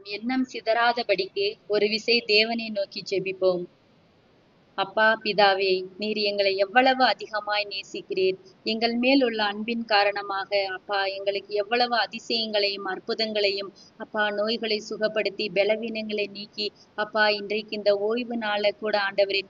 நம் எண்ணம் சிதறாதபடிக்கு ஒரு விசை தேவனை நோக்கி ஜெபிப்போம். அப்பா பிதாவே, நீர் எங்களை எவ்வளவு அதிகமாய் நேசிக்கிறீர். எங்கள் மேல் உள்ள அன்பின் காரணமாக அப்பா எங்களுக்கு எவ்வளவு அதிசயங்களையும் அற்புதங்களையும் அப்பா நோய்களை சுகப்படுத்தி பலவீனங்களை நீக்கி அப்பா இன்றைக்கு இந்த ஓய்வு நாள கூட ஆண்டவரே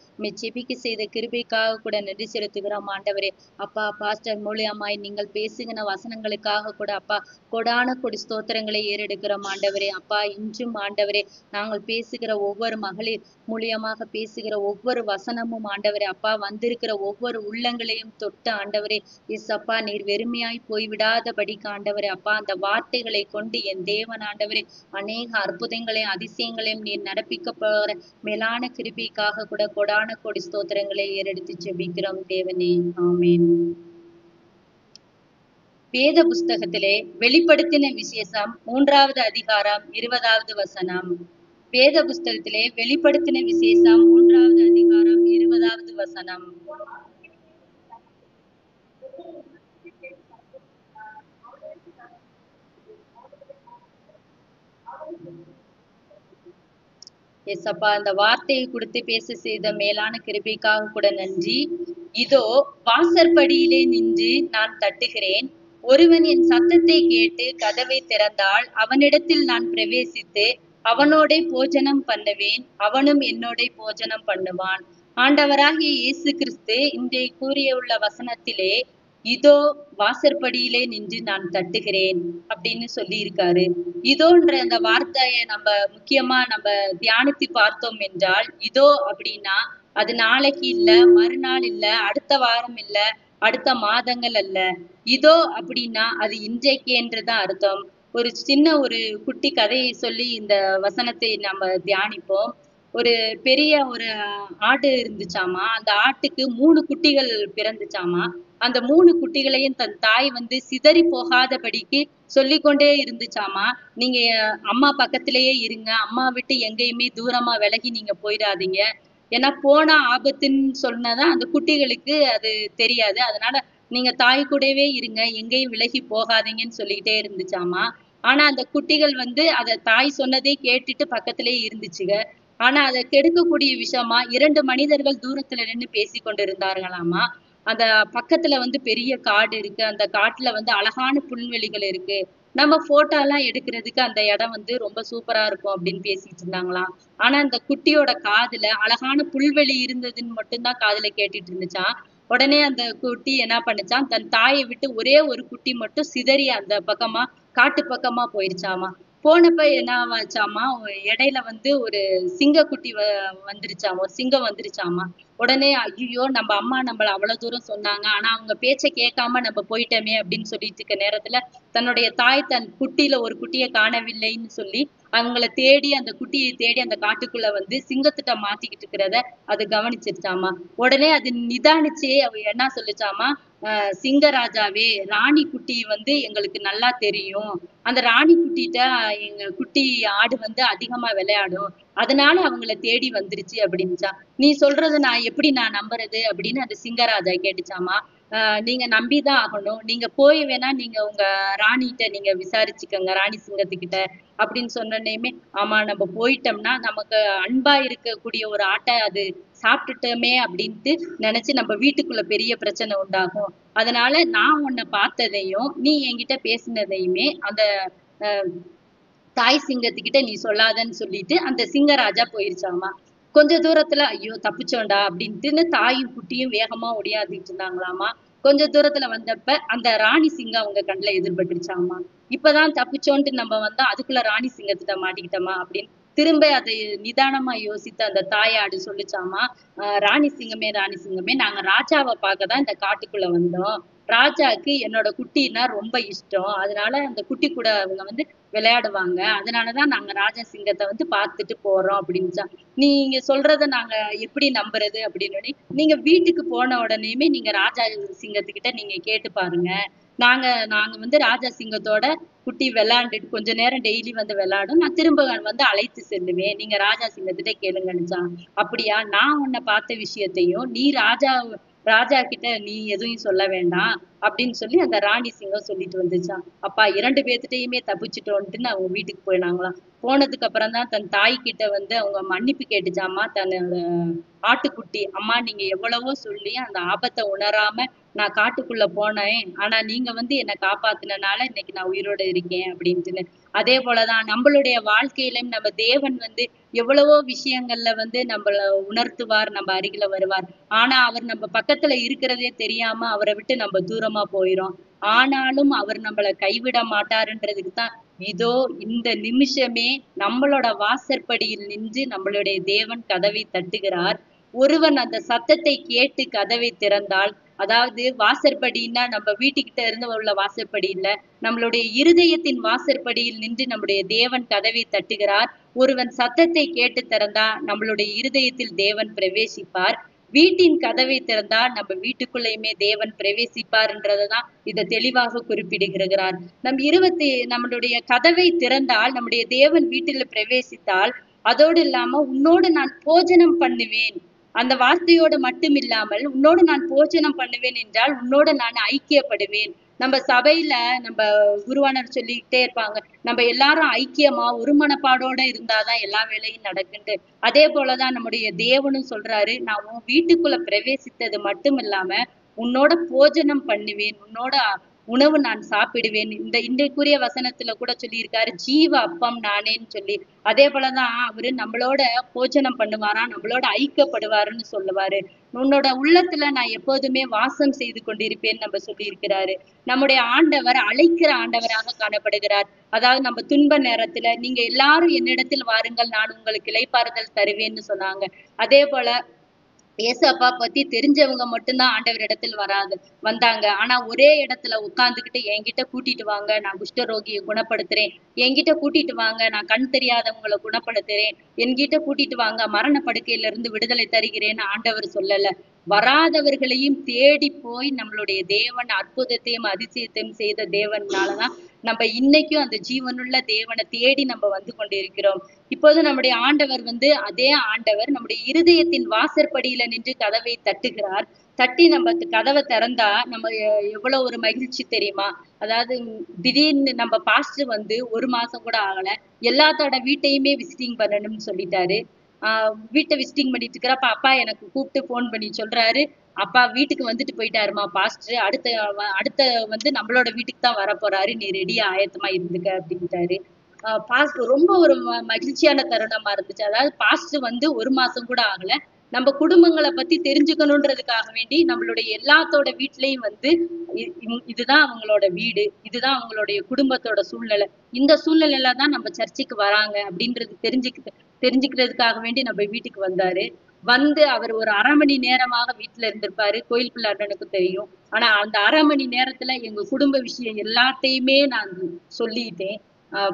ஜெபிக்க செய்த கிருபைக்காக கூட நன்றி செலுத்துகிறோம் ஆண்டவரே. அப்பா பாஸ்டர் மூலியமாய் நீங்கள் பேசுகிற வசனங்களுக்காக கூட அப்பா கொடான கொடி ஸ்தோத்திரங்களை ஏறெடுக்கிறோம் ஆண்டவரே. அப்பா இன்றும் ஆண்டவரே நாங்கள் பேசுகிற ஒவ்வொரு மகளிர் மூலியமாக பேசுகிற ஒவ்வொரு வசனமும் ஆண்டவரே அப்பா வந்திருக்கிற ஒவ்வொரு உள்ளங்களையும் தொட்டு ஆண்டவரே எஸ் அப்பா நீர் வெறுமையாய் போய்விடாதபடிக்கு ஆண்டவரே அப்பா அந்த வார்த்தைகளை கொண்டு என் தேவன் ஆண்டவரே அநேக அற்புதங்களையும் அதிசயங்களையும் நீர் நடப்பிக்க போற மேலான கிருபிக்காக கூட கொடான கொடி ஸ்தோத்திரங்களை ஏறெடுத்து ஜெபிக்கிறோம் தேவனே. ஆமேன். வேத புஸ்தகத்திலே வெளிப்படுத்தின விசேஷம் 3வது அதிகாரம் 20வது வசனம். வேத புஸ்தகத்திலே வெளிப்படுத்தின விசேஷம் 3வது அதிகாரம் 20வது வசனம். எஸ்அப்பா அந்த வார்த்தையை கொடுத்து பேச செய்த மேலான கிருபைக்காக கூட நன்றி. இதோ வாசற்படியிலே நின்று நான் தட்டுகிறேன். ஒருவன் என் சத்தத்தை கேட்டு கதவை திறந்தால் அவனிடத்தில் நான் பிரவேசித்து அவனோட போஜனம் பண்ணுவேன், அவனும் என்னோட போஜனம் பண்ணுவான். ஆண்டவராகிய இயேசு கிறிஸ்து இன்றைய கூறிய உள்ள வசனத்திலே இதோ வாசற்படியிலே நின்று நான் தட்டுகிறேன் அப்படின்னு சொல்லி இருக்காரு. இதோன்ற அந்த வார்த்தையை நம்ம முக்கியமா நம்ம தியானித்து பார்த்தோம் என்றால் இதோ அப்படின்னா அது நாளைக்கு இல்ல, மறுநாள் இல்ல, அடுத்த வாரம் இல்ல, அடுத்த மாதங்கள் அல்ல. இதோ அப்படின்னா அது இன்றைக்கு என்றுதான் அர்த்தம். ஒரு சின்ன ஒரு குட்டி கதையை சொல்லி இந்த வசனத்தை நம்ம தியானிப்போம். ஒரு பெரிய ஒரு ஆடு இருந்துச்சாமா. அந்த ஆட்டுக்கு 3 குட்டிகள் பிறந்துச்சாமா. அந்த 3 குட்டிகளையும் தன் தாய் வந்து சிதறி போகாதபடிக்கு சொல்லிக்கொண்டே இருந்துச்சாமா. நீங்க அம்மா பக்கத்திலேயே இருங்க, அம்மா விட்டு எங்கேயுமே தூரமா விலகி நீங்க போயிடாதீங்க. ஏன்னா போனா ஆபத்துன்னு சொன்னதான் அந்த குட்டிகளுக்கு அது தெரியாது. அதனால நீங்க தாய் கூடவே இருங்க, எங்கேயும் விலகி போகாதீங்கன்னு சொல்லிக்கிட்டே இருந்துச்சாமா. ஆனா அந்த குட்டிகள் வந்து அத தாய் சொன்னதே கேட்டுட்டு பக்கத்திலேயே இருந்துச்சுங்க. ஆனா அதை கெடுக்கக்கூடிய விஷயமா 2 மனிதர்கள் தூரத்துல நின்னு பேசி கொண்டிருந்தார்களாமா. அந்த பக்கத்துல வந்து பெரிய காடு இருக்கு. அந்த காட்டுல வந்து அழகான புல்வெளிகள் இருக்கு. நம்ம போட்டோ எல்லாம் எடுக்கிறதுக்கு அந்த இடம் வந்து ரொம்ப சூப்பரா இருக்கும் அப்படின்னு பேசிட்டு இருந்தாங்களாம். ஆனா அந்த குட்டியோட காதுல அழகான புல்வெளி இருந்ததுன்னு மட்டும்தான் காதுல கேட்டுட்டு இருந்துச்சாம். உடனே அந்த குட்டி என்ன பண்ணுச்சான், தன் தாயை விட்டு ஒரே ஒரு குட்டி மட்டும் சிதறி அந்த பக்கமா காட்டு பக்கமா போயிருச்சாமா. போனப்ப என்ன ஆச்சாமா, இடையில வந்து ஒரு சிங்கக்குட்டி வந்துருச்சாமா, ஒரு சிங்கம் வந்துருச்சாமா. உடனே ஐயோ நம்ம அம்மா நம்மள அவ்வளவு தூரம் சொன்னாங்க, ஆனா அவங்க பேச்சை கேட்காம நம்ம போயிட்டோமே அப்படின்னு சொல்லிட்டு இருக்க நேரத்துல தன்னுடைய தாய் தன் குட்டியில ஒரு குட்டியை காணவில்லைன்னு சொல்லி அவங்கள தேடி அந்த குட்டியை தேடி அந்த காட்டுக்குள்ள வந்து சிங்கத்திட்ட மாத்திக்கிட்டு இருக்கிறத அது கவனிச்சிருச்சாமா. உடனே அது நிதானிச்சே அவ என்ன சொல்லுச்சாமா, சிங்கராஜாவே ராணி குட்டி வந்து எங்களுக்கு நல்லா தெரியும். அந்த ராணி குட்டிட்ட எங்க குட்டி ஆடு வந்து அதிகமா விளையாடும், அதனால அவங்கள தேடி வந்துருச்சு அப்படின்னுச்சா. நீ சொல்றத நான் நம்புறது அப்படின்னு அந்த சிங்கராஜா கேட்டுச்சாமா. நீங்க நம்பிதான் ஆகணும். நீங்க போய் வேணா நீங்க உங்க ராணிகிட்ட நீங்க விசாரிச்சுக்கோங்க, ராணி சிங்கத்துக்கிட்ட அப்படின்னு சொன்னோன்னேமே ஆமா நம்ம போயிட்டோம்னா நமக்கு அன்பா இருக்கக்கூடிய ஒரு ஆட்டை அது சாப்பிட்டுட்டோமே அப்படின்ட்டு நினைச்சு நம்ம வீட்டுக்குள்ள பெரிய பிரச்சனை உண்டாகும். அதனால நான் உன்னை பார்த்ததையும் நீ என்கிட்ட பேசினதையுமே அந்த தாய் சிங்கத்துக்கிட்ட நீ சொல்லாதன்னு சொல்லிட்டு அந்த சிங்கராஜா போயிருச்சாமா. கொஞ்ச தூரத்துல ஐயோ தப்பிச்சோண்டா அப்படின்ட்டுன்னு தாயும் குட்டியும் வேகமா ஒடியாந்துட்டு இருந்தாங்களாமா. கொஞ்ச தூரத்துல வந்தப்ப அந்த ராணி சிங்கம் அவங்க கண்ணுல எதிர்பட்டுருச்சாமா. இப்பதான் தப்பிச்சோன்ட்டு நம்ம வந்தா அதுக்குள்ள ராணி சிங்கத்திட்ட மாட்டிக்கிட்டோமா அப்படின்னு திரும்ப அதை நிதானமா யோசித்து அந்த தாயாடு சொல்லிச்சாமா, ராணி சிங்கமே நாங்க ராஜாவை பார்க்கதான் இந்த காட்டுக்குள்ள வந்தோம். ராஜாக்கு என்னோட குட்டின்னா ரொம்ப இஷ்டம். அதனால அந்த குட்டி கூட அவங்க வந்து விளையாடுவாங்க. அதனாலதான் நாங்க ராஜா சிங்கத்தை வந்து பார்த்துட்டு போறோம் அப்படின்னுச்சா. நீங்க சொல்றத நாங்க எப்படி நம்புறது அப்படின்னு நீங்க வீட்டுக்கு போன உடனேயுமே நீங்க ராஜா சிங்கத்துக்கிட்ட நீங்க கேட்டு பாருங்க. நாங்க நாங்க வந்து ராஜா சிங்கத்தோட குட்டி விளையாண்டுட்டு கொஞ்ச நேரம் டெய்லி வந்து விளையாடும், நான் திரும்ப வந்து அழைத்து செல்லுவேன், நீங்க ராஜா சிங்கத்திட்ட கேளுங்கன்னுச்சான். அப்படியா, நான் உன்னை பார்த்த விஷயத்தையும் நீ ராஜா கிட்ட நீ எதுவும் சொல்ல வேண்டாம் அப்படின்னு சொல்லி அந்த ராணி சிங்கம் சொல்லிட்டு வந்துச்சான். அப்பா 2 பேர்த்திட்டயுமே தப்பிச்சிட்டோன்ட்டுன்னு அவங்க வீட்டுக்கு போயினாங்களாம். போனதுக்கு அப்புறம் தான் தன் தாய் கிட்ட வந்து அவங்க மன்னிப்பு கேட்டுச்சாமா. தன்னோட ஆட்டுக்குட்டி, அம்மா நீங்க எவ்வளவோ சொல்லி அந்த ஆபத்தை உணராம நான் காட்டுக்குள்ள போனேன். ஆனா நீங்க வந்து என்னை காப்பாத்துனனால இன்னைக்கு நான் உயிரோட இருக்கேன் அப்படின்ட்டுன்னு. அதே போலதான் நம்மளுடைய வாழ்க்கையிலும் நம்ம தேவன் வந்து எவ்வளவோ விஷயங்கள்ல வந்து நம்மள உணர்த்துவார், நம்ம அருகில வருவார். ஆனா அவர் நம்ம பக்கத்துல இருக்கிறதே தெரியாம அவரை விட்டு நம்ம தூரமா போயிரும். ஆனாலும் அவர் நம்மள கைவிட மாட்டாருன்றதுக்கு தான் இதோ இந்த நிமிஷமே நம்மளோட வாசற்படியில் நின்று நம்மளுடைய தேவன் கதவை தட்டுகிறார். ஒருவன் அந்த சத்தத்தை கேட்டு கதவை திறந்தால், அதாவது வாசற்படின்னா நம்ம வீட்டுக்கிட்ட இருந்து உள்ள வாசற்படி இல்ல, நம்மளுடைய இருதயத்தின் வாசற்படியில் நின்று நம்முடைய தேவன் கதவை தட்டுகிறார். ஒருவன் சத்தத்தை கேட்டு திறந்தா நம்மளுடைய இருதயத்தில் தேவன் பிரவேசிப்பார். வீட்டின் கதவை திறந்தா நம்ம வீட்டுக்குள்ளேயுமே தேவன் பிரவேசிப்பார்ன்றதான் இதை தெளிவாக குறிப்பிடுகிறார். நம்மளுடைய கதவை திறந்தால் நம்முடைய தேவன் வீட்டில் பிரவேசித்தால், அதோடு இல்லாம உன்னோடு நான் போஜனம் பண்ணுவேன். அந்த வார்த்தையோடு மட்டும் இல்லாமல் உன்னோடு நான் போஜனம் பண்ணுவேன் என்றால் உன்னோடு நான் ஐக்கியப்படுவேன். நம்ம சபையில நம்ம குருவானர் சொல்லிக்கிட்டே இருப்பாங்க, நம்ம எல்லாரும் ஐக்கியமா ஒரு மனப்பாடோட இருந்தாதான் எல்லா வேலையும் நடக்குன்ட்டு. அதே போலதான் நம்முடைய தேவனும் சொல்றாரு, நான் உன் வீட்டுக்குள்ள பிரவேசித்தது மட்டும் இல்லாம உன்னோட போஜனம் பண்ணுவேன், உன்னோட உணவு நான் சாப்பிடுவேன். இன்றைக்குரிய வசனத்துல கூட சொல்லியிருக்காரு, ஜீவ அப்பம் நானேன்னு சொல்லி. அதே போலதான் அவரு நம்மளோட போஜனம் பண்ணுவாராம், நம்மளோட ஐக்கியப்படுவாருன்னு சொல்லுவாரு. உன்னோட உள்ளத்துல நான் எப்போதுமே வாசம் செய்து கொண்டிருப்பேன்னு நம்ம சொல்லி இருக்கிறாரு. நம்முடைய ஆண்டவர் அழைக்கிற ஆண்டவராக காணப்படுகிறார். அதாவது நம்ம துன்ப நேரத்துல நீங்க எல்லாரும் என்னிடத்தில் வாருங்கள், நான் உங்களுக்கு இளைப்பாறுதல் தருவேன்னு சொன்னாங்க. அதே போல ஏசப்பா பத்தி தெரிஞ்சவங்க மட்டும்தான் ஆண்டவர் இடத்தில் வந்தாங்க. ஆனா ஒரே இடத்துல உட்கார்ந்துகிட்டு என்கிட்ட கூட்டிட்டு வாங்க, நான் குஷ்டரோகியை குணப்படுத்துறேன், என்கிட்ட கூட்டிட்டு வாங்க, நான் கண் தெரியாதவங்களை குணப்படுத்துறேன், என்கிட்ட கூட்டிட்டு வாங்க, மரண படுக்கையில இருந்து விடுதலை தருகிறேன்னு ஆண்டவர் சொல்லல. வராதவர்களையும் தேடி போய் நம்மளுடைய தேவன் அற்புதத்தையும் அதிசயத்தையும் செய்த தேவனாலதான் நம்ம இன்னைக்கும் அந்த ஜீவனுள்ள தேவனை தேடி நம்ம வந்து கொண்டிருக்கிறோம். இப்போது நம்முடைய ஆண்டவர் வந்து அதே ஆண்டவர் நம்முடைய இருதயத்தின் வாசற்படியில நின்று கதவை தட்டுகிறார். தட்டி நம்ம கதவை திறந்தா நம்ம எவ்வளவு ஒரு மகிழ்ச்சி தெரியுமா? அதாவது திடீர்னு நம்ம பாஸ்டர் வந்து 1 மாசம் கூட ஆகல, எல்லாத்தோட வீட்டையுமே விசிட்டிங் பண்ணணும்னு சொல்லிட்டாரு. வீட்டை விசிட்டிங் பண்ணிட்டு இருக்கிறப்ப அப்பா எனக்கு கூப்பிட்டு போன் பண்ணி சொல்றாரு, அப்பா வீட்டுக்கு வந்துட்டு போயிட்டாருமா பாஸ்டர், அடுத்த வந்து நம்மளோட வீட்டுக்கு தான் வர போறாரு, நீ ரெடியா ஆயத்தமா இருந்துக்க அப்படின்ட்டாரு. பாஸ்டர் ரொம்ப ஒரு மகிழ்ச்சியான தருணமா இருந்துச்சு. அதாவது பாஸ்டர் வந்து 1 மாசம் கூட ஆகல, நம்ம குடும்பங்களை பத்தி தெரிஞ்சுக்கணுன்றதுக்காக வேண்டி நம்மளுடைய எல்லாத்தோட வீட்லயும் வந்து இதுதான் அவங்களோட வீடு, இதுதான் அவங்களுடைய குடும்பத்தோட சூழ்நிலை, இந்த சூழ்நிலையில தான் நம்ம சர்ச்சுக்கு வராங்க அப்படின்றது தெரிஞ்சுக்கிறதுக்காக வேண்டி நம்ம வீட்டுக்கு வந்தாரு. வந்து அவர் ஒரு 1/2 மணி நேரமாக வீட்டுல இருந்திருப்பாரு. கோயில் அண்ணனுக்கும் தெரியும். ஆனா அந்த 1/2 மணி நேரத்துல எங்க குடும்ப விஷயம் எல்லாத்தையுமே நான் சொல்லிட்டேன்.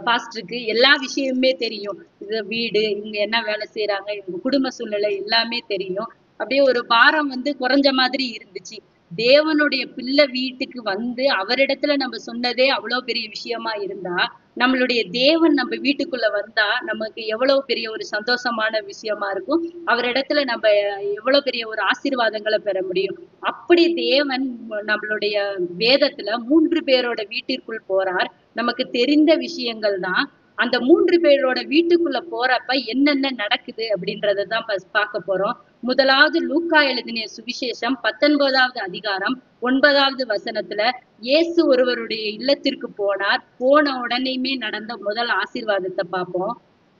பாஸ்டருக்கு எல்லா விஷயமுமே தெரியும். இது வீடு, இங்க என்ன வேலை செய்யறாங்க, இவங்க குடும்ப சூழ்நிலை எல்லாமே தெரியும். அப்படியே ஒரு பாரம் வந்து குறைஞ்ச மாதிரி இருந்துச்சு. தேவனுடைய பிள்ளை வீட்டுக்கு வந்து அவரிடத்துல நம்ம சொன்னதே அவ்வளவு பெரிய விஷயமா இருந்தா, நம்மளுடைய தேவன் நம்ம வீட்டுக்குள்ள வந்தா நமக்கு எவ்வளவு பெரிய ஒரு சந்தோஷமான விஷயமா இருக்கும். அவரிடத்துல நம்ம எவ்வளவு பெரிய ஒரு ஆசீர்வாதங்களை பெற முடியும். அப்படி தேவன் நம்மளுடைய வேதத்துல 3 பேரோட வீட்டிற்குள் போறார். நமக்கு தெரிந்த விஷயங்கள் தான். அந்த 3 பேரோட வீட்டுக்குள்ள போறப்ப என்னென்ன நடக்குது அப்படின்றதான் பார்க்க போறோம். முதலாவது லூக்கா எழுதின சுவிசேஷம் 19வது அதிகாரம் 9வது வசனத்துல இயேசு ஒருவருடைய இல்லத்திற்கு போனார். போன உடனேயுமே நடந்த முதல் ஆசீர்வாதத்தை பார்ப்போம்.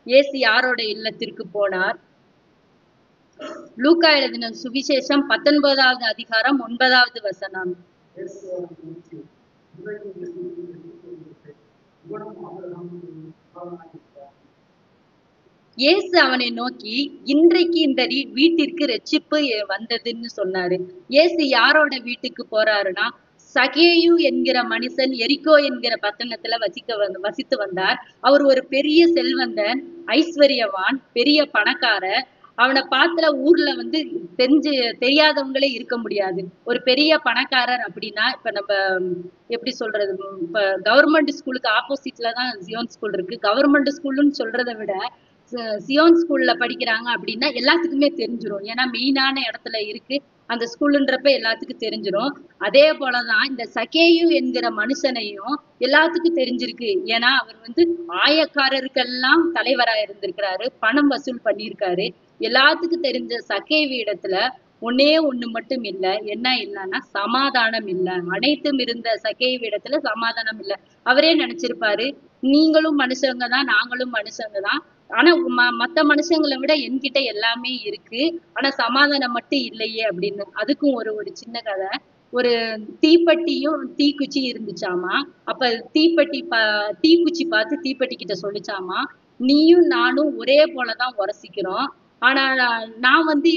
இயேசு யாரோட இல்லத்திற்கு போனார்? லூக்கா எழுதின சுவிசேஷம் 19வது அதிகாரம் 9வது வசனம். இயேசு அவனை நோக்கி, இன்றைக்கு இந்த வீட்டிற்கு ரட்சிப்பு வந்ததுன்னு சொன்னாரு. இயேசு யாரோட வீட்டுக்கு போறாருன்னா, சகேயு என்கிற மனுஷன் எரிகோ என்கிற பட்டணத்துல வசித்து வந்தார். அவர் ஒரு பெரிய செல்வந்தன், ஐஸ்வர்யவான், பெரிய பணக்காரர். அவனை பார்த்துல ஊர்ல வந்து தெரியாதவங்களே இருக்க முடியாது. ஒரு பெரிய பணக்காரர் அப்படின்னா, இப்ப நம்ம எப்படி சொல்றது, இப்ப கவர்மெண்ட் ஸ்கூலுக்கு ஆப்போசிட்ல தான் ஜியோன் ஸ்கூல் இருக்கு. கவர்மெண்ட் ஸ்கூல்னு சொல்றதை விட சியோன் ஸ்கூல்ல படிக்கிறாங்க அப்படின்னா எல்லாத்துக்குமே தெரிஞ்சிடும். ஏன்னா மெயினான இடத்துல இருக்கு. அந்த ஸ்கூலுன்றப்ப எல்லாத்துக்கும் தெரிஞ்சிடும். அதே போலதான் இந்த சகேயு என்கிற மனுஷனையும் எல்லாத்துக்கும் தெரிஞ்சிருக்கு. ஏன்னா அவர் வந்து ஆயக்காரருக்கெல்லாம் தலைவரா இருந்திருக்கிறாரு, பணம் வசூல் பண்ணியிருக்காரு. எல்லாத்துக்கும் தெரிஞ்ச சகேவி இடத்துல ஒன்னே ஒண்ணு மட்டும் இல்ல. என்ன இல்லைன்னா சமாதானம் இல்ல. அனைத்தும் இருந்த சகேவி இடத்துல சமாதானம் இல்ல. அவரே நினைச்சிருப்பாரு, நீங்களும் மனுஷங்க தான், நாங்களும் மனுஷங்க தான். ஆனா மத்த மனுஷங்களை விட என்கிட்ட எல்லாமே இருக்கு. ஆனா சமாதானம் மட்டும் இல்லையே அப்படின்னு. அதுக்கும் ஒரு ஒரு சின்ன கதை. ஒரு தீப்பெட்டியும் தீக்குச்சி இருந்துச்சாமா. அப்ப தீக்குச்சி பார்த்து தீப்பெட்டி கிட்ட சொல்லிச்சாமா, நீயும் நானும் ஒரே போலதான் உரசிக்கிறோம். ஆனா நான் வந்து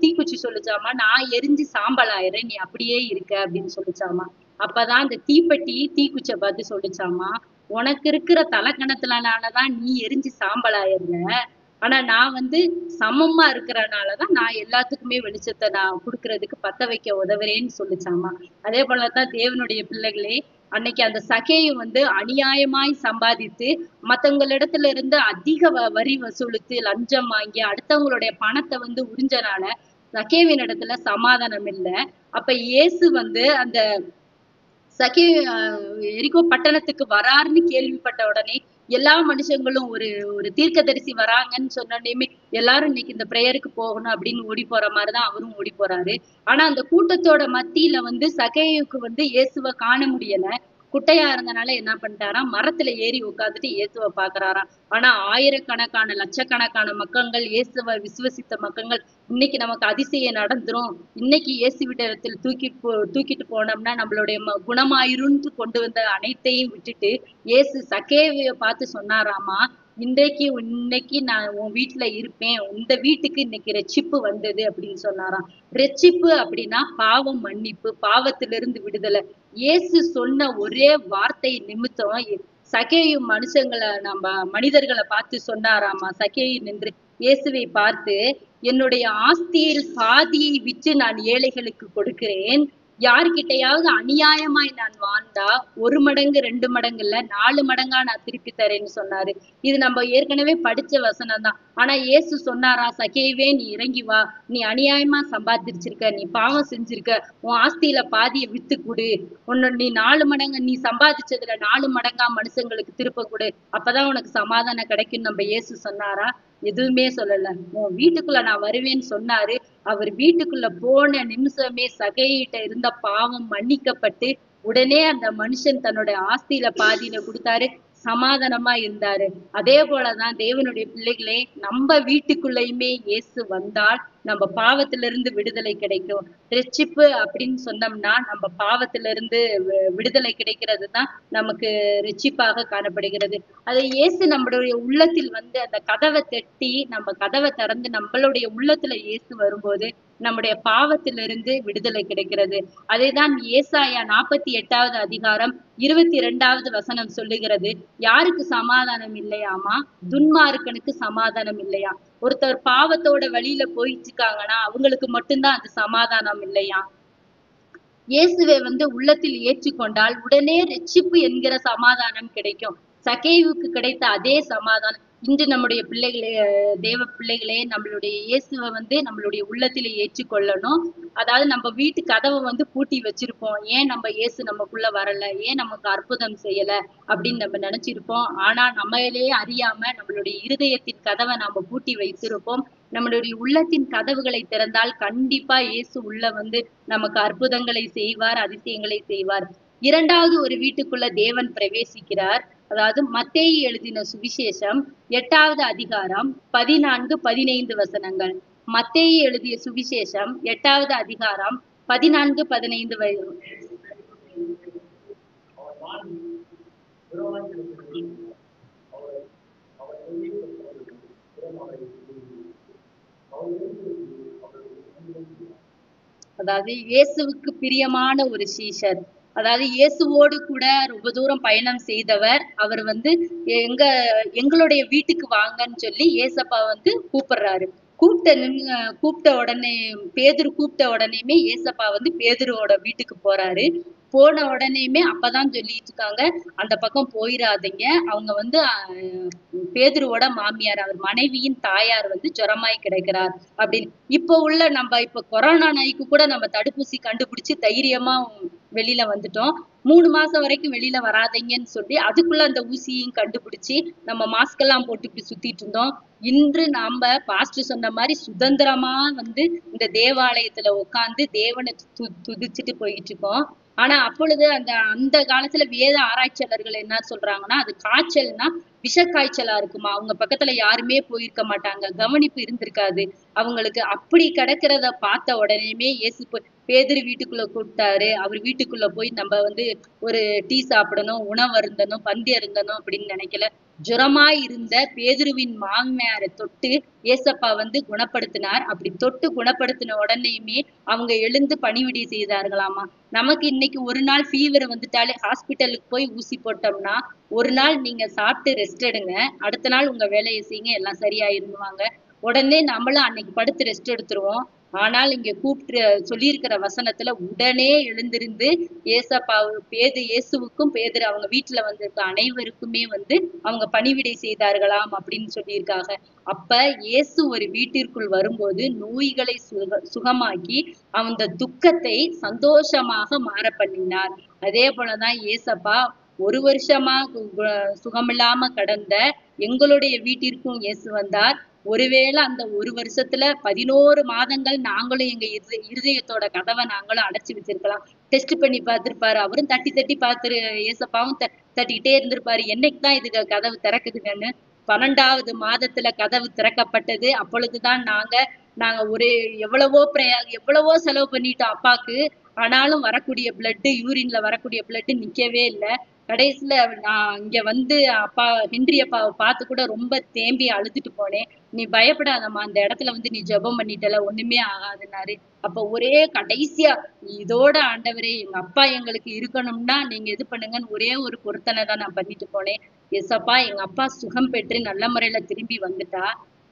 தீக்குச்சி சொல்லிச்சாமா, நான் எரிஞ்சு சாம்பல் ஆயிடுறேன், நீ அப்படியே இருக்க அப்படின்னு சொல்லிச்சாமா. அப்பதான் அந்த தீப்பெட்டி தீக்குச்சியை பார்த்து சொல்லிச்சாமா, உனக்கு இருக்கிற தலைக்கணத்துலனாலதான் நீ எரிஞ்சு சாம்பல் ஆயிடுற. ஆனா நான் வந்து சமமா இருக்கிறனாலதான் நான் எல்லாத்துக்குமே வெளிச்சத்தை நான் கொடுக்கறதுக்கு பத்த வைக்க உதவுறேன்னு சொல்லிச்சாமா. அதே போலதான் தேவனுடைய பிள்ளைகளே, அன்னைக்கு அந்த சகேயு வந்து அநியாயமாய் சம்பாதித்து மத்தவங்களிடத்துல இருந்து அதிக வரி வசூலித்து லஞ்சம் வாங்கி அடுத்தவங்களுடைய பணத்தை வந்து உறிஞ்சனால சகேவின் இடத்துல சமாதானம் இல்லை. அப்ப இயேசு வந்து அந்த எரிகோ பட்டணத்துக்கு வராருன்னு கேள்விப்பட்ட உடனே எல்லா மனுஷங்களும் ஒரு ஒரு தீர்க்கதரிசி வராங்கன்னு சொன்னோடனே எல்லாரும் இன்னைக்கு இந்த பிரேயருக்கு போகணும் அப்படின்னு ஓடி போற மாதிரிதான் அவரும் ஓடி போறாரு. ஆனா அந்த கூட்டத்தோட மத்தியில வந்து சகேயுக்கு வந்து இயேசுவை காண முடியல. குட்டையா இருந்தனால என்ன பண்ணிட்டாராம், மரத்துல ஏறி உட்கார்ந்துட்டு இயேசுவை பாக்குறாராம். ஆனா ஆயிரக்கணக்கான லட்சக்கணக்கான மக்கள், இயேசுவை விசுவசித்த மக்கள், இன்னைக்கு நமக்கு அதிசயம் நடந்துரும், இன்னைக்கு இயேசு விடத்தில் தூக்கிட்டு போனோம்னா நம்மளுடைய குணமாயிரும்னு கொண்டு வந்த அனைத்தையும் விட்டுட்டு இயேசு சகேவிய பார்த்து சொன்னாராமா, இன்னைக்கு நான் உன் வீட்டுல இருப்பேன், இந்த வீட்டுக்கு இன்னைக்கு ரட்சிப்பு வந்தது அப்படின்னு சொன்னாராம். ரட்சிப்பு அப்படின்னா பாவம் மன்னிப்பு, பாவத்திலிருந்து விடுதலை. இயேசு சொன்ன ஒரே வார்த்தை நிமித்தம் சகேயு மனிதர்களை பார்த்து சொன்னாராமா. சகேயு நின்று இயேசுவை பார்த்து, என்னுடைய ஆஸ்தியில் பாதியை விற்று நான் ஏழைகளுக்கு கொடுக்கிறேன். யாருக்கிட்டையாவது அநியாயமாய் நான் வாழ்ந்தா 1 மடங்கு 2 மடங்கு இல்ல 4 மடங்கா நான் திருப்பி தரேன்னு சொன்னாரு. இது நம்ம ஏற்கனவே படிச்ச வசனம் தான். ஆனா இயேசு சொன்னாரா, சகேவே நீ இறங்கி வா, நீ அநியாயமா சம்பாதிச்சிருக்க, நீ பாவம் செஞ்சிருக்க, உன் ஆஸ்தியில பாதியை வித்து கொடு, நீ 4 மடங்கு நீ சம்பாதிச்சதுல 4 மடங்கா மனுஷங்களுக்கு திருப்ப கொடு, அப்பதான் உனக்கு சமாதானம் கிடைக்கும் நம்ம இயேசு சொன்னாரா? எதுவுமே சொல்லல. உன் வீட்டுக்குள்ள நான் வருவேன்னு சொன்னாரு. அவர் வீட்டுக்குள்ள போன நிமிஷமே சகேயிட்ட இருந்த பாவம் மன்னிக்கப்பட்டு உடனே அந்த மனுஷன் தன்னுடைய ஆஸ்தியில பாதியில கொடுத்தாரு, சமாதானமா இருந்தாரு. அதே போலதான் தேவனுடைய பிள்ளைகளே, நம்ம வீட்டுக்குள்ளயுமே இயேசு வந்தால் நம்ம பாவத்திலிருந்து விடுதலை கிடைக்கும். ரட்சிப்பு அப்படின்னு சொன்னோம்னா நம்ம பாவத்திலிருந்து விடுதலை கிடைக்கிறது தான் நமக்கு ரட்சிப்பாக காணப்படுகிறது. அதை இயேசு நம்மளுடைய உள்ளத்தில் வந்து அந்த கதவை தட்டி நம்ம கதவை திறந்து நம்மளுடைய உள்ளத்துல இயேசு வரும்போது நம்முடைய பாவத்திலிருந்து விடுதலை கிடைக்கிறது. அதைதான் ஏசாயா 48வது அதிகாரம் 22வது வசனம் சொல்லுகிறது. யாருக்கு சமாதானம் இல்லையாமா? துன்மார்க்கனுக்கு சமாதானம் இல்லையா? ஒருத்தர் பாவத்தோட வழியில போயிட்டு இருக்காங்கன்னா அவங்களுக்கு மட்டும்தான் அது சமாதானம் இல்லையா? இயேசுவை வந்து உள்ளத்தில் ஏற்றுக்கொண்டால் உடனே ரட்சிப்பு என்கிற சமாதானம் கிடைக்கும். சகேவுக்கு கிடைத்த அதே சமாதானம் இன்று நம்முடைய பிள்ளைகளே, தேவ பிள்ளைகளே, நம்மளுடைய இயேசுவை வந்து நம்மளுடைய உள்ளத்திலே ஏற்றுக்கொள்ளணும். அதாவது நம்ம வீட்டு கதவை வந்து பூட்டி வச்சிருப்போம். ஏன் நம்ம இயேசு நமக்குள்ள வரல, ஏன் நமக்கு அற்புதம் செய்யல அப்படின்னு நம்ம நினைச்சிருப்போம். ஆனா நம்மளே அறியாம நம்மளுடைய இருதயத்தின் கதவை நாம பூட்டி வைத்திருப்போம். நம்மளுடைய உள்ளத்தின் கதவுகளை திறந்தால் கண்டிப்பா இயேசு உள்ள வந்து நமக்கு அற்புதங்களை செய்வார், அதிசயங்களை செய்வார். 2வது ஒரு வீட்டுக்குள்ள தேவன் பிரவேசிக்கிறார். அதாவது மத்தேயு எழுதின சுவிசேஷம் 8வது அதிகாரம் 14, 15 வசனங்கள். மத்தேயு எழுதிய சுவிசேஷம் 8வது அதிகாரம் 14, 15 அதாவது இயேசுவுக்கு பிரியமான ஒரு சீஷர். அதாவது இயேசுவோடு கூட ரொம்ப தூரம் பயணம் செய்தவர். அவர் வந்து எங்களுடைய வீட்டுக்கு வாங்கன்னு சொல்லி ஏசப்பா வந்து கூப்பிடுறாரு. கூப்பிட்ட உடனே பேதுரு கூப்பிட்ட உடனேயுமே ஏசப்பா வந்து பேதுருவோட வீட்டுக்கு போறாரு. போன உடனேயுமே அப்பதான் சொல்லிட்டு இருக்காங்க, அந்த பக்கம் போயிடாதீங்க. அவங்க வந்து பேதுருவோட மாமியார், அவர் மனைவியின் தாயார் வந்து ஜுரமாய் கிடக்கிறார் அப்படின்னு. இப்ப கொரோனா நோய்க்கு கூட நம்ம தடுப்பூசி கண்டுபிடிச்சு தைரியமா வெளியில வந்துட்டோம். 3 மாசம் வரைக்கும் வெளியில வராதீங்கன்னு சொல்லி அதுக்குள்ள அந்த ஊசியையும் கண்டுபிடிச்சு நம்ம மாஸ்க் எல்லாம் போட்டு இப்படி சுத்திட்டு இருந்தோம். இன்று நாம பாஸ்டர் சொன்ன மாதிரி சுதந்திரமா வந்து இந்த தேவாலயத்துல உட்கார்ந்து தேவனை துதிச்சுட்டு போயிட்டு இருக்கோம். ஆனா அப்பொழுது அந்த அந்த காலத்துல வேத ஆராய்ச்சியாளர்கள் என்ன சொல்றாங்கன்னா, அது காய்ச்சல்னா விஷ காய்ச்சலா இருக்குமா. அவங்க பக்கத்துல யாருமே போயிருக்க மாட்டாங்க, கவனிப்பு இருந்திருக்காது அவங்களுக்கு. அப்படி கிடக்கிறத பார்த்த உடனேயுமே இயேசு பேதுரு வீட்டுக்குள்ள கூப்பிட்டாரு. அவர் வீட்டுக்குள்ள போய் நம்ம வந்து ஒரு டீ சாப்பிடணும், உணவு அருந்தணும், பந்தி அருந்தணும் அப்படின்னு நினைக்கல. ஜுரமாய் இருந்த பேதுருவின் மாமியாரை தொட்டு ஏசப்பா வந்து குணப்படுத்தினார். அப்படி தொட்டு குணப்படுத்தின உடனேயுமே அவங்க எழுந்து பணிவிடை செய்தார்களாமா. நமக்கு இன்னைக்கு ஒரு நாள் ஃபீவர் வந்துட்டாலே ஹாஸ்பிட்டலுக்கு போய் ஊசி போட்டோம்னா, ஒரு நாள் நீங்க சாப்பிட்டு ரெஸ்ட் எடுங்க, அடுத்த நாள் உங்க வேலையை செய்யுங்க, எல்லாம் சரியாயிருவாங்க. உடனே நம்மளும் அன்னைக்கு படுத்து ரெஸ்ட் எடுத்துருவோம். ஆனால் இங்க கூப்பிட்டு சொல்லியிருக்கிற வசனத்துல உடனே எழுந்திருந்து இயேசுவுக்கும் பேதுரு அவங்க வீட்டுல வந்திருக்க அனைவருக்குமே வந்து அவங்க பணிவிடை செய்தார்களாம் அப்படின்னு சொல்லியிருக்காங்க. அப்ப இயேசு ஒரு வீட்டிற்குள் வரும்போது நோய்களை சுகமாக்கி அந்த துக்கத்தை சந்தோஷமாக மாற பண்ணினார். அதே போலதான் ஏசப்பா 1 வருஷமா சுகமில்லாம கடந்த எங்களுடைய வீட்டிற்கும் இயேசு வந்தார். ஒருவேளை அந்த 1 வருஷத்துல 11 மாதங்கள் நாங்களும் எங்க இருதயத்தோட கதவை நாங்களும் அடைச்சு வச்சிருக்கலாம். டெஸ்ட் பண்ணி பார்த்திருப்பாரு. அவரும் தட்டி தட்டி பார்த்து ஏசப்பாவும் தட்டிக்கிட்டே இருந்திருப்பாரு, என்னைக்குதான் இதுக்கு கதவு திறக்குதுங்கன்னு. 12வது மாதத்துல கதவு திறக்கப்பட்டது. அப்பொழுதுதான் நாங்க எவ்வளவோ செலவு பண்ணிட்டோம் அப்பாக்கு. ஆனாலும் வரக்கூடிய பிளட், யூரின்ல வரக்கூடிய பிளட் நிக்கவே இல்லை. கடைசியில நான் இங்க வந்து ஹென்றி அப்பாவை பார்த்து கூட ரொம்ப தேம்பி அழுதுட்டு போனேன். நீ பயப்படாதம்மா, அந்த இடத்துல வந்து நீ ஜெபம் பண்ணிட்டல, ஒண்ணுமே ஆகாதுன்னாரு. அப்ப ஒரே கடைசியா இதோட ஆண்டவரே எங்க அப்பா எங்களுக்கு இருக்கணும்னா நீங்க இது பண்ணுங்கன்னு ஒரே ஒரு பொருத்தனை தான் நான் பண்ணிட்டு போனேன். எசப்பா எங்க அப்பா சுகம் பெற்று நல்ல முறையில திரும்பி வந்துட்டா.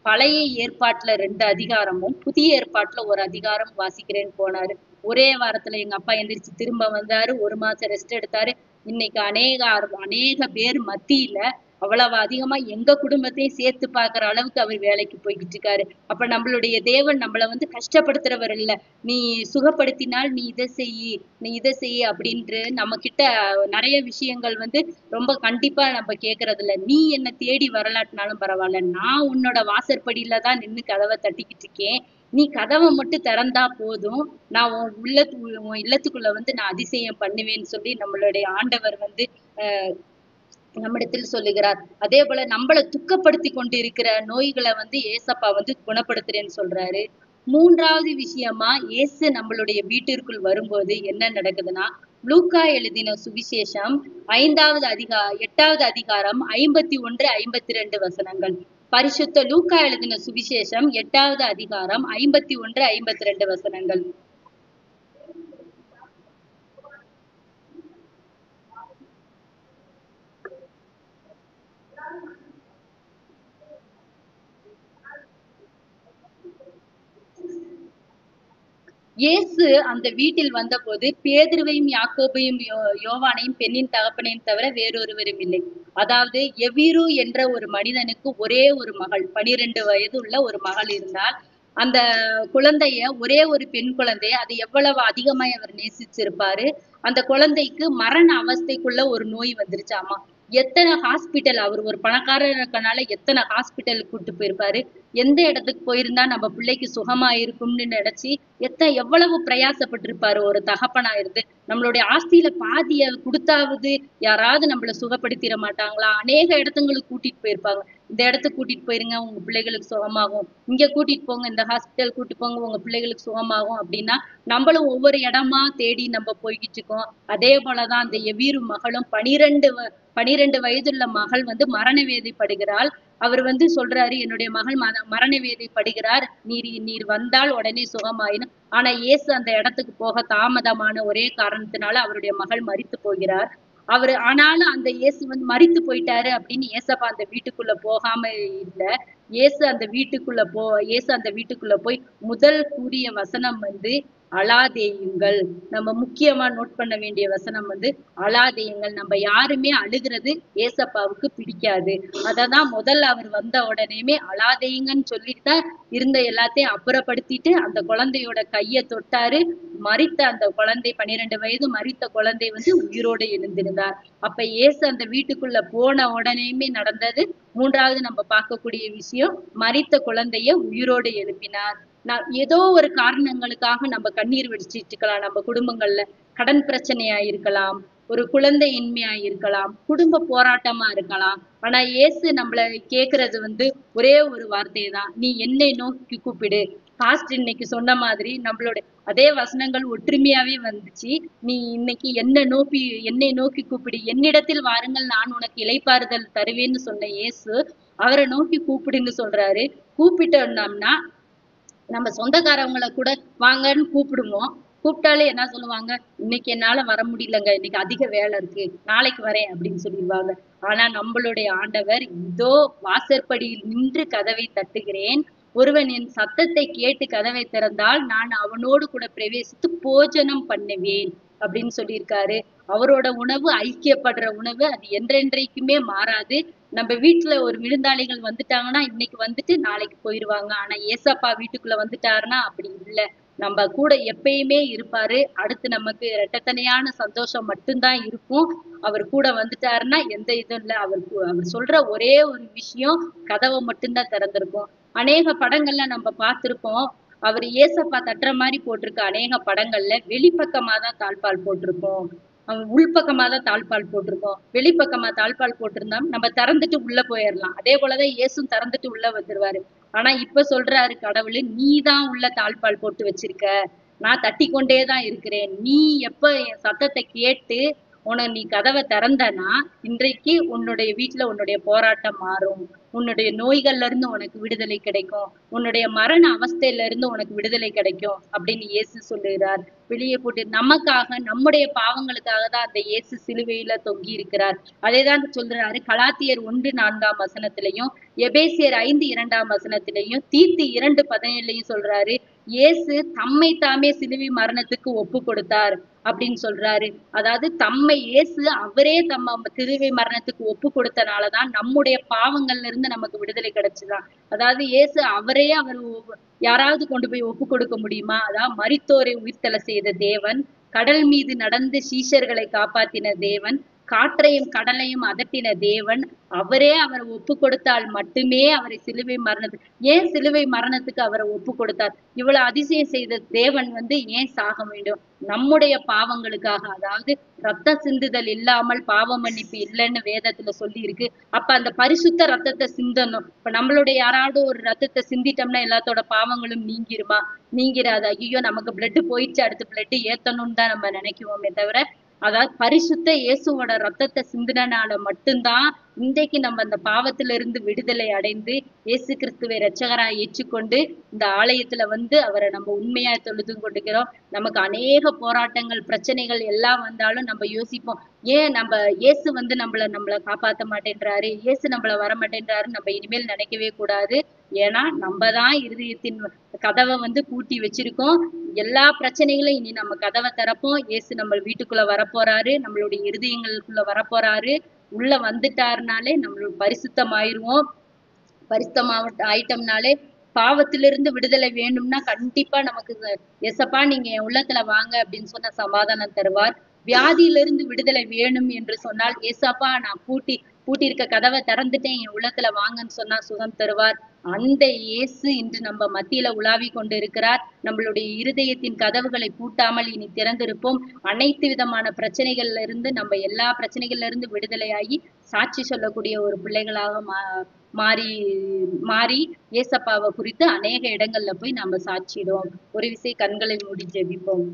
பழைய ஏற்பாட்டுல 2 அதிகாரமும் புதிய ஏற்பாட்டுல ஒரு அதிகாரம் வாசிக்கிறேன்னு போனாரு. ஒரே வாரத்துல எங்க அப்பா எந்திரிச்சு திரும்ப வந்தாரு. 1 மாசம் ரெஸ்ட் எடுத்தாரு. இன்னைக்கு அநேக பேர் மத்தியில அவ்வளவு அதிகமா எங்க குடும்பத்தையும் சேர்த்து பார்க்கிற அளவுக்கு அவர் வேலைக்கு போய்கிட்டு இருக்காரு. அப்ப நம்மளுடைய தேவன் நம்மள வந்து கஷ்டப்படுத்துறவர் இல்ல. நீ சுகப்படுத்தினால் நீ இதை செய் அப்படின்று நம்ம கிட்ட நிறைய விஷயங்கள் வந்து ரொம்ப கண்டிப்பா நம்ம கேட்கறது இல்ல. நீ என்ன தேடி வரலாட்டினாலும் பரவாயில்ல, நான் உன்னோட வாசற்படியில தான் நின்னு கதவை தட்டிக்கிட்டு இருக்கேன். நீ கதவை மட்டும் திறந்தா போதும், நான் உன் இல்லத்துக்குள்ள வந்து நான் அதிசயம் பண்ணுவேன்னு சொல்லி நம்மளுடைய ஆண்டவர் வந்து நம்மிடத்தில் சொல்லுகிறார். அதே போல நம்மளை துக்கப்படுத்தி கொண்டு இருக்கிற நோய்களை வந்து ஏசப்பா வந்து குணப்படுத்துறேன்னு சொல்றாரு. 3வது விஷயமா இயேசு நம்மளுடைய வீட்டிற்குள் வரும்போது என்ன நடக்குதுன்னா, லூக்கா எழுதின சுவிசேஷம் 8வது அதிகாரம் 51, 52 வசனங்கள். பரிசுத்த லூக்கா எழுதின சுவிசேஷம் 8வது அதிகாரம் 51, 52 வசனங்கள். இயேசு அந்த வீட்டில் வந்தபோது பேதுருவையும் யாக்கோபையும் யோவானையும் பெண்ணின் தகப்பனையும் தவிர வேறொருவரும் இல்லை. அதாவது எவீரு என்ற ஒரு மனிதனுக்கு ஒரே ஒரு மகள், 12 வயது உள்ள ஒரு மகள் இருந்தால். அந்த குழந்தைய ஒரே ஒரு பெண் குழந்தைய அது எவ்வளவு அதிகமாய் அவர் நேசிச்சிருப்பாரு. அந்த குழந்தைக்கு மரண அவஸ்தைக்குள்ள ஒரு நோய் வந்துருச்சாமா. எத்தனை ஹாஸ்பிட்டல், அவர் ஒரு பணக்காரர் இருக்கனால எத்தனை ஹாஸ்பிட்டலுக்கு கூட்டு போயிருப்பாரு. எந்த இடத்துக்கு போயிருந்தா நம்ம பிள்ளைக்கு சுகமா இருக்கும்னு நினைச்சு எவ்வளவு பிரயாசப்பட்டிருப்பாரு ஒரு தகப்பனா இருந்து. நம்மளுடைய ஆஸ்தியில பாதிய கொடுத்தாவது யாராவது நம்மள சுகப்படுத்திட மாட்டாங்களா. அநேக இடத்துங்களுக்கு கூட்டிட்டு போயிருப்பாங்க. இந்த இடத்துக்கு கூட்டிட்டு போயிருங்க, உங்க பிள்ளைகளுக்கு சுகமாகும். இங்க கூட்டிட்டு போங்க, இந்த ஹாஸ்பிட்டல் கூட்டிட்டு போங்க, உங்க பிள்ளைகளுக்கு சுகமாகும் அப்படின்னா நம்மளும் ஒவ்வொரு இடமா தேடி நம்ம போய்கிட்டு இருக்கோம். அதே போலதான் அந்த எவீரு மகளும் 12 வயதுள்ள மகள் வந்து மரண வேதைப்படுகிறாள். அவர் வந்து சொல்றாரு, என்னுடைய மகள் மரண வேதைப்படுகிறார், நீர் வந்தால் உடனே சுகமாயினும். ஆனா இயேசு அந்த இடத்துக்கு போக தாமதமான ஒரே காரணத்தினால அவருடைய மகள் மரித்து போகிறார். ஆனாலும் அந்த இயேசு வந்து மரித்து போயிட்டாரு அப்படின்னு ஏசப்பா அந்த வீட்டுக்குள்ள போகாம இல்ல. இயேசு அந்த வீட்டுக்குள்ள போய் முதல் கூறிய வசனம் வந்து அழாதேயுங்கள். நம்ம முக்கியமா நோட் பண்ண வேண்டிய வசனம் வந்து அழாதேயுங்கள். நம்ம யாருமே அழுகிறது ஏசப்பாவுக்கு பிடிக்காது. அததான் முதல்ல அவர் வந்த உடனேயுமே அழாதேயுங்கன்னு சொல்லிட்டு தான் இருந்த எல்லாத்தையும் அப்புறப்படுத்திட்டு அந்த குழந்தையோட கைய தொட்டாரு. மரித்த அந்த குழந்தை 12 வயது மரித்த குழந்தை வந்து உயிரோடு எழுந்திருந்தார். அப்ப இயேசு அந்த வீட்டுக்குள்ள போன உடனேயுமே நடந்தது 3வது நம்ம பார்க்கக்கூடிய விஷயம், மரித்த குழந்தைய உயிரோடு எழுப்பினார். ஏதோ ஒரு காரணங்களுக்காக நம்ம கண்ணீர் வடிச்சிட்டு இருக்கலாம் நம்ம குடும்பங்கள்ல. கடன் பிரச்சனையா இருக்கலாம், ஒரு குழந்தையின்மையா இருக்கலாம், குடும்ப போராட்டமா இருக்கலாம். ஆனா இயேசு நம்மள கேக்குறது வந்து ஒரே ஒரு வார்த்தை தான், நீ என்னை நோக்கி கூப்பிடு. பாஸ்ட் இன்னைக்கு சொன்ன மாதிரி நம்மளோட அதே வசனங்கள் ஒற்றுமையாவே வந்துச்சு. நீ இன்னைக்கு என்னை நோக்கி கூப்பிடு, என்னிடத்தில் வாருங்கள் நான் உனக்கு இளைப்பாறுதல் தருவேன்னு சொன்ன இயேசு அவரை நோக்கி கூப்பிடுன்னு சொல்றாரு. கூப்பிட்டோம்னா நம்ம சொந்தக்காரவங்களை கூட வாங்கன்னு கூப்பிடுவோம். கூப்பிட்டாலே என்ன சொல்லுவாங்க, இன்னைக்கு என்னால வர முடியலங்க, இன்னைக்கு அதிக வேலை இருக்கு, நாளைக்கு வரேன் அப்படின்னு சொல்லிடுவாங்க. ஆனா நம்மளுடைய ஆண்டவர், இதோ வாசற்படியில் நின்று கதவை தட்டுகிறேன், ஒருவன் என் சத்தத்தை கேட்டு கதவை திறந்தால் நான் அவனோடு கூட பிரவேசித்து போஜனம் பண்ணுவேன் அப்படின்னு சொல்லியிருக்காரு. அவரோட உணவு ஐக்கியப்படுற உணவு, அது என்றென்றைக்குமே மாறாது. நம்ம வீட்டுல ஒரு விருந்தாளிகள் வந்துட்டாங்கன்னா இன்னைக்கு வந்துட்டு நாளைக்கு போயிருவாங்க. ஆனா ஏசப்பா வீட்டுக்குள்ள வந்துட்டாருன்னா அப்படி இல்லை. நம்ம கூட எப்பயுமே இருப்பாரு. அடுத்து நமக்கு இரட்டத்தனையான சந்தோஷம் மட்டும்தான் இருக்கும். அவர் கூட வந்துட்டாருன்னா எந்த இதுவும் இல்லை. அவர் சொல்ற ஒரே ஒரு விஷயம், கதவை மட்டும்தான் திறந்திருக்கும். அநேக படங்கள்ல நம்ம பார்த்திருப்போம். அவர் ஏசப்பா தட்டுற மாதிரி போட்டிருக்க அநேக படங்கள்ல வெளிப்பக்கமா தான் தாழ்பால் போட்டிருப்போம். உள்பக்கமா தான் தாழ்பால் போட்டிருக்கோம். வெளிப்பக்கமா தாழ்பால் போட்டிருந்தா நம்ம திறந்துட்டு உள்ள போயிடலாம். அதே போலதான் இயேசும் திறந்துட்டு உள்ள வந்துருவாரு. ஆனா இப்ப சொல்றாரு கடவுள், நீதான் உள்ள தாழ்பால் போட்டு வச்சிருக்க, நான் தட்டி கொண்டேதான் இருக்கிறேன். நீ எப்ப என் சத்தத்தை கேட்டு நீ கதவை திறந்தனா இன்றைக்கு உன்னுடைய வீட்டுல உன்னுடைய போராட்டம் மாறும். உன்னுடைய நோய்கள்ல இருந்து உனக்கு விடுதலை கிடைக்கும். உன்னுடைய மரண அவஸ்தையில இருந்து உனக்கு விடுதலை கிடைக்கும் அப்படின்னு இயேசு சொல்லுகிறார். வெளியே போட்டு நமக்காக, நம்முடைய பாவங்களுக்காக தான் அந்த இயேசு சிலுவையில தொங்கி இருக்கிறார். அதேதான் சொல்றாரு கலாத்தியர் 1:4 வசனத்திலையும், எபேசியர் 5:2 வசனத்திலையும், தீத்து 2:17 சொல்றாரு, இயேசு தம்மை தாமே சிலுவை மரணத்துக்கு ஒப்பு கொடுத்தார் அப்படின்னு சொல்றாரு. அதாவது இயேசு அவரே சிலுவை மரணத்துக்கு ஒப்பு கொடுத்தனாலதான் நம்முடைய பாவங்கள்ல இருந்து நமக்கு விடுதலை கிடைச்சுதான். அதாவது இயேசு அவரே யாராவது கொண்டு போய் ஒப்பு கொடுக்க முடியுமா? அதாவது மரித்தோரை உயிர்த்தெழ செய்த தேவன், கடல் மீது நடந்து சீஷர்களை காப்பாத்தின தேவன், காற்றையும் கடலையும் அதட்டின தேவன், அவரே அவரை ஒப்பு கொடுத்தால் மட்டுமே அவரை சிலுவை மரணத்துக்கு, ஏன் சிலுவை மரணத்துக்கு அவரை ஒப்பு கொடுத்தார்? இவ்வளவு அதிசயம் செய்த தேவன் வந்து ஏன் சாக வேண்டும்? நம்முடைய பாவங்களுக்காக. அதாவது ரத்த சிந்துதல் இல்லாமல் பாவ மன்னிப்பு இல்லைன்னு வேதத்துல சொல்லி இருக்கு. அப்ப அந்த பரிசுத்த ரத்தத்தை சிந்தணும். இப்ப நம்மளுடைய யாராவது ஒரு ரத்தத்தை சிந்திட்டோம்னா எல்லாத்தோட பாவங்களும் நீங்கிருமா? நீங்கிறாது. ஐயோ நமக்கு பிளட் போயிடுச்சு, அடுத்து பிளட் ஏத்தணும்னு தான் நம்ம நினைக்குவோமே தவிர, அதாவது பரிசுத்த இயேசுவோட ரத்தத்தை சிந்தினால மட்டும்தான் இன்றைக்கு நம்ம அந்த பாவத்திலிருந்து விடுதலை அடைந்து இயேசு கிறிஸ்துவை இரட்சகராய் ஏற்றுக்கொண்டு இந்த ஆலயத்துல வந்து அவரை நம்ம உண்மையா தொழுது கொண்டிருக்கிறோம். நமக்கு அநேக போராட்டங்கள், பிரச்சனைகள் எல்லாம் வந்தாலும் நம்ம யோசிப்போம், ஏன் நம்ம இயேசு வந்து நம்மள காப்பாத்த மாட்டேன்றாரு, இயேசு நம்மள வர மாட்டேன்றாரு நம்ம இனிமேல் நினைக்கவே கூடாது. ஏன்னா நம்ம தான் இருதயத்தின் கதவை வந்து பூட்டி வச்சிருக்கோம். எல்லா பிரச்சனைகளும் இனி நம்ம கதவை திறப்போம். இயேசு நம்ம வீட்டுக்குள்ள வரப்போறாரு, நம்மளுடைய இருதயங்களுக்குள்ள வரப்போறாரு. உள்ள வந்துட்டாருனாலே நம்மளுக்கு பரிசுத்தமாயிருவோம். ஆயிட்டோம்னாலே பாவத்திலிருந்து விடுதலை வேணும்னா கண்டிப்பா நமக்கு எசப்பா நீங்க என் உள்ளத்துல வாங்க அப்படின்னு சொன்ன சமாதானம் தருவார். வியாதியிலிருந்து விடுதலை வேணும் என்று சொன்னால், ஏசப்பா நான் பூட்டி இருக்க கதவை திறந்துட்டேன், என் உள்ளத்துல வாங்கன்னு சொன்னா சுகம் தருவார். அந்த இயேசு இன்று நம்ம மத்தியில உலாவி கொண்டு இருக்கிறார். நம்மளுடைய இருதயத்தின் கதவுகளை பூட்டாமல் இனி திறந்திருப்போம். அனைத்து விதமான பிரச்சனைகள்ல இருந்து நம்ம எல்லா பிரச்சனைகள்ல இருந்து விடுதலையாகி சாட்சி சொல்லக்கூடிய ஒரு பிள்ளைகளாக மாறி ஏசப்பாவை குறித்து அநேக இடங்கள்ல போய் நம்ம சாட்சிடுவோம். ஒரு விசை கண்களை மூடி ஜெபிப்போம்.